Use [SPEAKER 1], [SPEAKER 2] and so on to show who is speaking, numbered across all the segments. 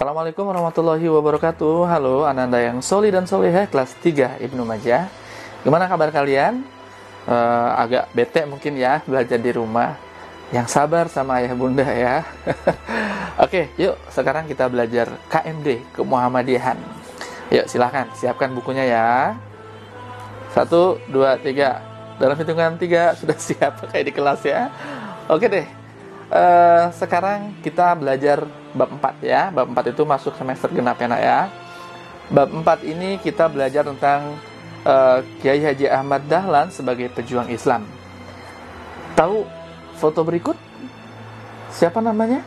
[SPEAKER 1] Assalamualaikum warahmatullahi wabarakatuh. Halo Ananda yang soli dan solihah kelas 3 Ibnu Majah. Gimana kabar kalian? Agak bete mungkin ya belajar di rumah. Yang sabar sama ayah bunda ya. Oke, yuk sekarang kita belajar KMD, Kemuhammadiyahan. Yuk silahkan siapkan bukunya ya. 1, 2, 3. Dalam hitungan 3 sudah siap kayak di kelas ya. Oke deh. Sekarang kita belajar bab 4 ya. Bab 4 itu masuk semester genap ya nak ya. Bab 4 ini kita belajar tentang Kiai Haji Ahmad Dahlan sebagai pejuang Islam. Tahu foto berikut? Siapa namanya?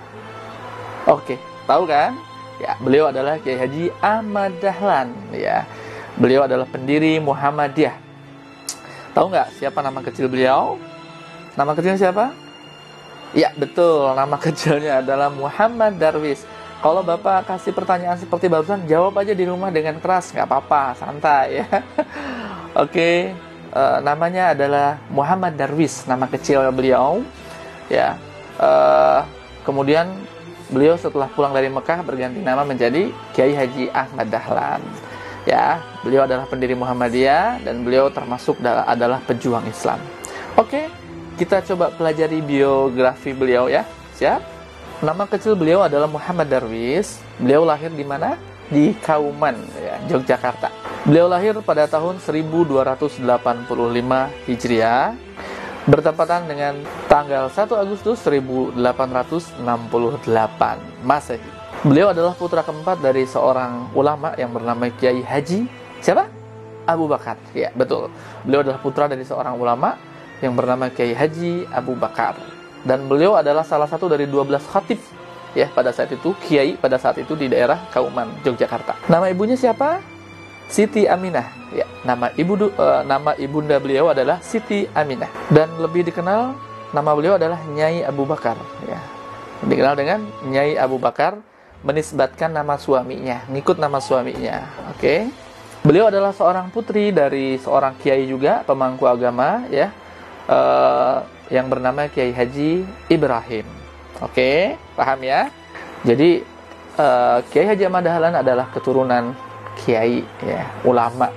[SPEAKER 1] Oke, tahu kan? Ya, beliau adalah Kiai Haji Ahmad Dahlan ya. Beliau adalah pendiri Muhammadiyah. Tahu nggak siapa nama kecil beliau? Nama kecilnya siapa? Ya betul, nama kecilnya adalah Muhammad Darwis. Kalau Bapak kasih pertanyaan seperti barusan, jawab aja di rumah dengan keras, nggak apa-apa, santai ya. Oke, namanya adalah Muhammad Darwis, nama kecil beliau. Ya, kemudian beliau setelah pulang dari Mekah berganti nama menjadi Kiai Haji Ahmad Dahlan. Ya, beliau adalah pendiri Muhammadiyah dan beliau termasuk adalah pejuang Islam. Oke. Kita coba pelajari biografi beliau ya. Siap? Nama kecil beliau adalah Muhammad Darwis. Beliau lahir di mana? Di Kauman, ya, Yogyakarta. Beliau lahir pada tahun 1285 Hijriah, bertepatan dengan tanggal 1 Agustus 1868 Masehi. Beliau adalah putra keempat dari seorang ulama yang bernama Kiai Haji siapa? Abu Bakar. Ya, betul. Beliau adalah putra dari seorang ulama yang bernama Kiai Haji Abu Bakar, dan beliau adalah salah satu dari 12 khatib ya pada saat itu, kiai pada saat itu di daerah Kauman, Yogyakarta. Nama ibunya siapa? Siti Aminah ya. Nama ibunda beliau adalah Siti Aminah, dan lebih dikenal nama beliau adalah Nyai Abu Bakar ya. Dikenal dengan Nyai Abu Bakar, menisbatkan nama suaminya, ngikut nama suaminya. Oke. Beliau adalah seorang putri dari seorang kiai juga, pemangku agama ya, yang bernama Kiai Haji Ibrahim. Oke, paham ya? Jadi Kiai Haji Ahmad Dahlan adalah keturunan kiai ya, ulama.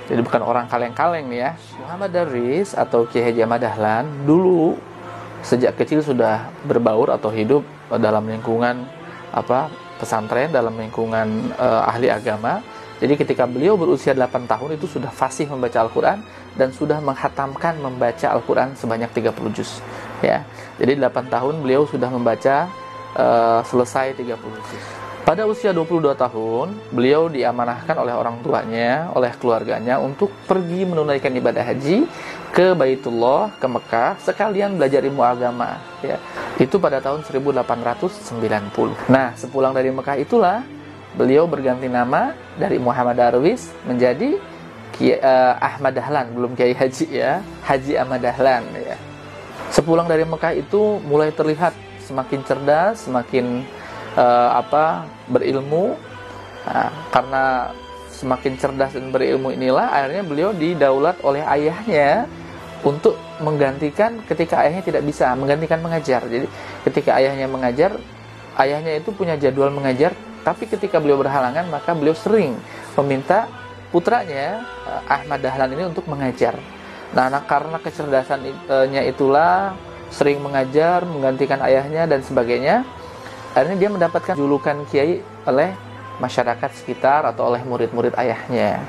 [SPEAKER 1] Jadi bukan orang kaleng-kaleng nih ya. Muhammad Darwis atau Kiai Haji Ahmad Dahlan dulu sejak kecil sudah berbaur atau hidup dalam lingkungan pesantren, dalam lingkungan ahli agama. Jadi ketika beliau berusia 8 tahun itu sudah fasih membaca Al-Quran dan sudah menghatamkan membaca Al-Quran sebanyak 30 juz ya. Jadi 8 tahun beliau sudah membaca selesai 30 juz. Pada usia 22 tahun beliau diamanahkan oleh orang tuanya, oleh keluarganya untuk pergi menunaikan ibadah haji ke Baitullah, ke Mekah, sekalian belajar ilmu agama ya. Itu pada tahun 1890. Nah, sepulang dari Mekah itulah beliau berganti nama dari Muhammad Darwis menjadi Ahmad Dahlan, belum Kiai Haji ya, Haji Ahmad Dahlan ya. Sepulang dari Mekah itu mulai terlihat semakin cerdas, semakin berilmu. Nah, karena semakin cerdas dan berilmu inilah akhirnya beliau didaulat oleh ayahnya untuk menggantikan ketika ayahnya tidak bisa, menggantikan mengajar. Jadi ketika ayahnya mengajar, ayahnya itu punya jadwal mengajar, tapi ketika beliau berhalangan, maka beliau sering meminta putranya Ahmad Dahlan ini untuk mengajar. Nah, karena kecerdasannya itulah sering mengajar, menggantikan ayahnya dan sebagainya, akhirnya dia mendapatkan julukan kiai oleh masyarakat sekitar atau oleh murid-murid ayahnya.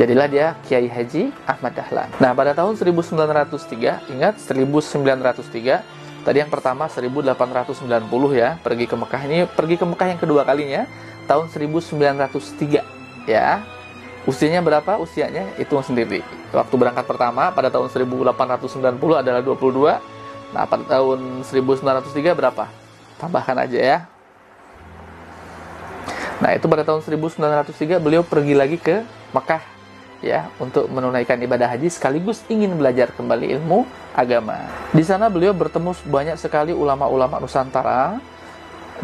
[SPEAKER 1] Jadilah dia Kiai Haji Ahmad Dahlan. Nah, pada tahun 1903, ingat 1903, tadi yang pertama 1890 ya, pergi ke Mekah. Ini pergi ke Mekah yang kedua kalinya, tahun 1903 ya. Usianya berapa? Usianya hitung sendiri. Waktu berangkat pertama pada tahun 1890 adalah 22. Nah, pada tahun 1903 berapa? Tambahkan aja ya. Nah, itu pada tahun 1903 beliau pergi lagi ke Mekah ya, untuk menunaikan ibadah haji sekaligus ingin belajar kembali ilmu agama. Di sana beliau bertemu banyak sekali ulama-ulama Nusantara.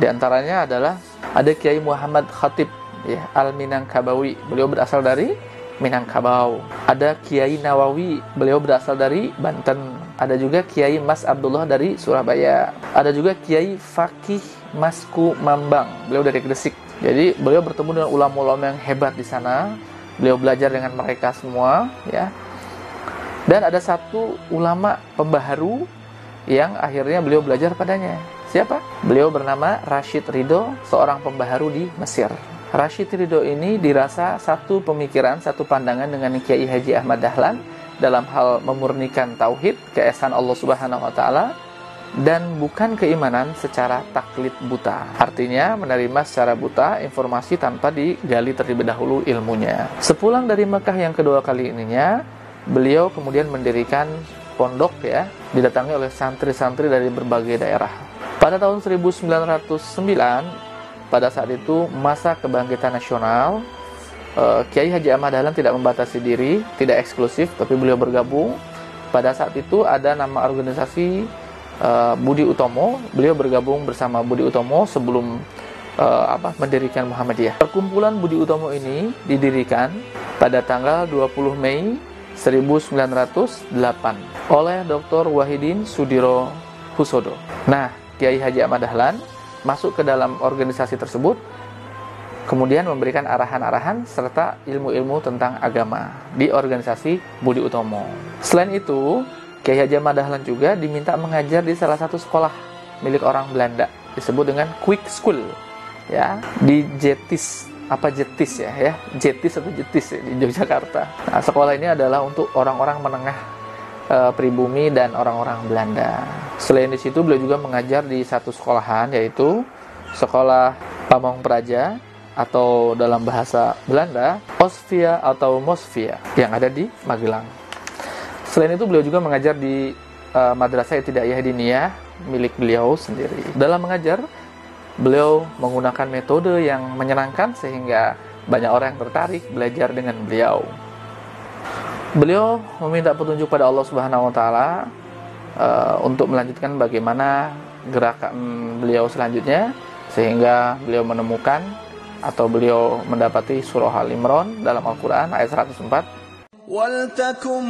[SPEAKER 1] Di antaranya adalah ada Kiai Muhammad Khatib ya, Al-Minangkabawi. Beliau berasal dari Minangkabau. Ada Kiai Nawawi, beliau berasal dari Banten. ada juga Kiai Mas Abdullah dari Surabaya, ada juga Kiai Fakih Masku Mambang, beliau dari Gresik. Jadi beliau bertemu dengan ulama-ulama yang hebat di sana, beliau belajar dengan mereka semua, ya. Dan ada satu ulama pembaharu yang akhirnya beliau belajar padanya. Siapa? Beliau bernama Rashid Ridho, seorang pembaharu di Mesir. Rashid Ridho ini dirasa satu pemikiran, satu pandangan dengan Kiai Haji Ahmad Dahlan dalam hal memurnikan tauhid, keesaan Allah Subhanahu wa taala, dan bukan keimanan secara taklid buta. Artinya menerima secara buta informasi tanpa digali terlebih dahulu ilmunya. Sepulang dari Mekah yang kedua kali ininya, beliau kemudian mendirikan pondok, ya, didatangi oleh santri-santri dari berbagai daerah. Pada tahun 1909, pada saat itu masa kebangkitan nasional, Kiai Haji Ahmad Dahlan tidak membatasi diri, tidak eksklusif, tapi beliau bergabung. Pada saat itu ada nama organisasi Budi Utomo, beliau bergabung bersama Budi Utomo sebelum mendirikan Muhammadiyah. Perkumpulan Budi Utomo ini didirikan pada tanggal 20 Mei 1908 oleh Dr. Wahidin Sudiro Husodo. Nah, Kiai Haji Ahmad Dahlan masuk ke dalam organisasi tersebut, kemudian memberikan arahan-arahan serta ilmu-ilmu tentang agama di organisasi Budi Utomo. Selain itu, Kiai Haji Ahmad Dahlan juga diminta mengajar di salah satu sekolah milik orang Belanda, disebut dengan Quick School, ya, di Jetis atau Jetis ya, di Yogyakarta. Nah, sekolah ini adalah untuk orang-orang menengah pribumi dan orang-orang Belanda. Selain di situ, beliau juga mengajar di satu sekolahan, yaitu Sekolah Pamong Praja, atau dalam bahasa Belanda Osvia atau Mosvia, yang ada di Magelang. Selain itu, beliau juga mengajar di Madrasah Ibtidaiyah Diniyah milik beliau sendiri. Dalam mengajar, beliau menggunakan metode yang menyenangkan sehingga banyak orang yang tertarik belajar dengan beliau. Beliau meminta petunjuk pada Allah Subhanahu wa taala untuk melanjutkan bagaimana gerakan beliau selanjutnya, sehingga beliau menemukan atau beliau mendapati surah Al-Imran dalam Al-Quran ayat 104.
[SPEAKER 2] وَلْتَكُنْ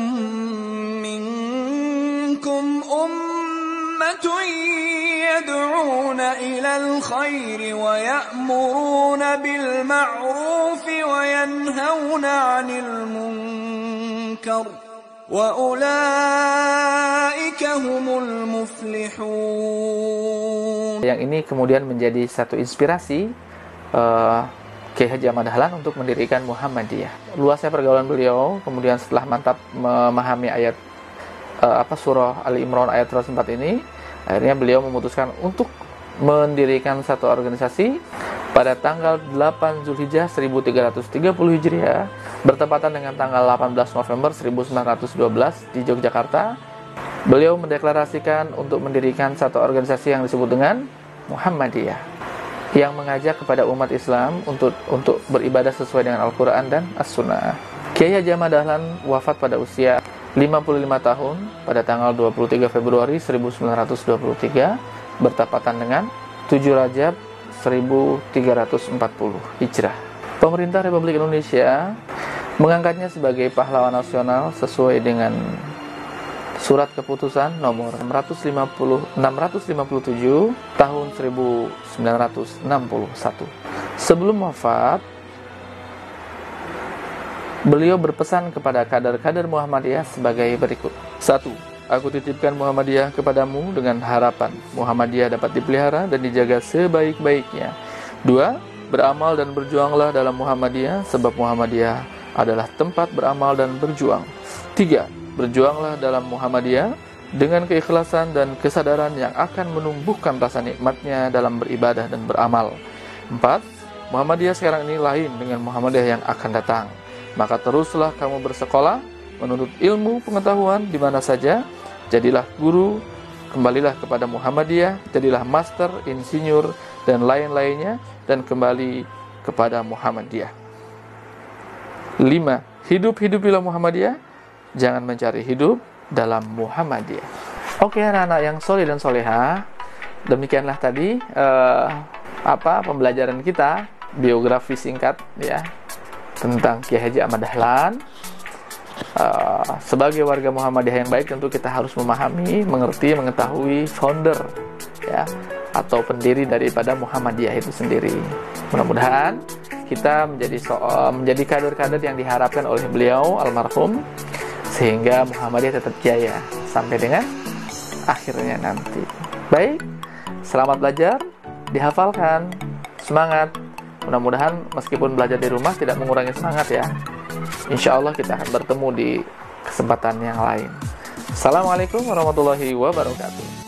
[SPEAKER 2] مِنْكُمْ أُمَّةٌ يَدْعُونَ إِلَى الْخَيْرِ وَيَأْمُرُونَ بِالْمَعْرُوفِ وَيَنْهَوْنَ عَنِ الْمُنْكَرِ وَأُولَئِكَ هُمُ الْمُفْلِحُونَ.
[SPEAKER 1] Yang ini kemudian menjadi satu inspirasi Kiai Haji Ahmad Dahlan untuk mendirikan Muhammadiyah. Luasnya pergaulan beliau, kemudian setelah mantap memahami ayat surah Al-Imran ayat 104 ini, akhirnya beliau memutuskan untuk mendirikan satu organisasi pada tanggal 8 Zulhijjah 1330 Hijriah, bertepatan dengan tanggal 18 November 1912 di Yogyakarta. Beliau mendeklarasikan untuk mendirikan satu organisasi yang disebut dengan Muhammadiyah, yang mengajak kepada umat Islam untuk beribadah sesuai dengan Al-Quran dan As-Sunnah. Kiai Haji Ahmad Dahlan wafat pada usia 55 tahun pada tanggal 23 Februari 1923, bertepatan dengan 7 Rajab 1340 Hijrah. Pemerintah Republik Indonesia mengangkatnya sebagai pahlawan nasional sesuai dengan Surat Keputusan nomor 657 tahun 1961. Sebelum wafat, beliau berpesan kepada kader-kader Muhammadiyah sebagai berikut. 1. Aku titipkan Muhammadiyah kepadamu dengan harapan Muhammadiyah dapat dipelihara dan dijaga sebaik-baiknya. 2. Beramal dan berjuanglah dalam Muhammadiyah, sebab Muhammadiyah adalah tempat beramal dan berjuang. 3. Berjuanglah dalam Muhammadiyah dengan keikhlasan dan kesadaran yang akan menumbuhkan rasa nikmatnya dalam beribadah dan beramal. 4. Muhammadiyah sekarang ini lain dengan Muhammadiyah yang akan datang. Maka teruslah kamu bersekolah, menuntut ilmu pengetahuan di mana saja. Jadilah guru, kembalilah kepada Muhammadiyah, jadilah master, insinyur, dan lain-lainnya, dan kembali kepada Muhammadiyah. 5. Hidup-hidupilah Muhammadiyah, jangan mencari hidup dalam Muhammadiyah. Oke, anak-anak yang soleh dan soleha, demikianlah tadi pembelajaran kita, biografi singkat ya tentang Kiai Haji Ahmad Dahlan. sebagai warga Muhammadiyah yang baik tentu kita harus memahami, mengerti, mengetahui founder ya atau pendiri daripada Muhammadiyah itu sendiri. Mudah-mudahan kita menjadi kader-kader yang diharapkan oleh beliau almarhum, sehingga Muhammadiyah tetap jaya sampai dengan akhirnya nanti. Baik, selamat belajar, dihafalkan, semangat. Mudah-mudahan meskipun belajar di rumah tidak mengurangi semangat ya. Insya Allah kita akan bertemu di kesempatan yang lain. Assalamualaikum warahmatullahi wabarakatuh.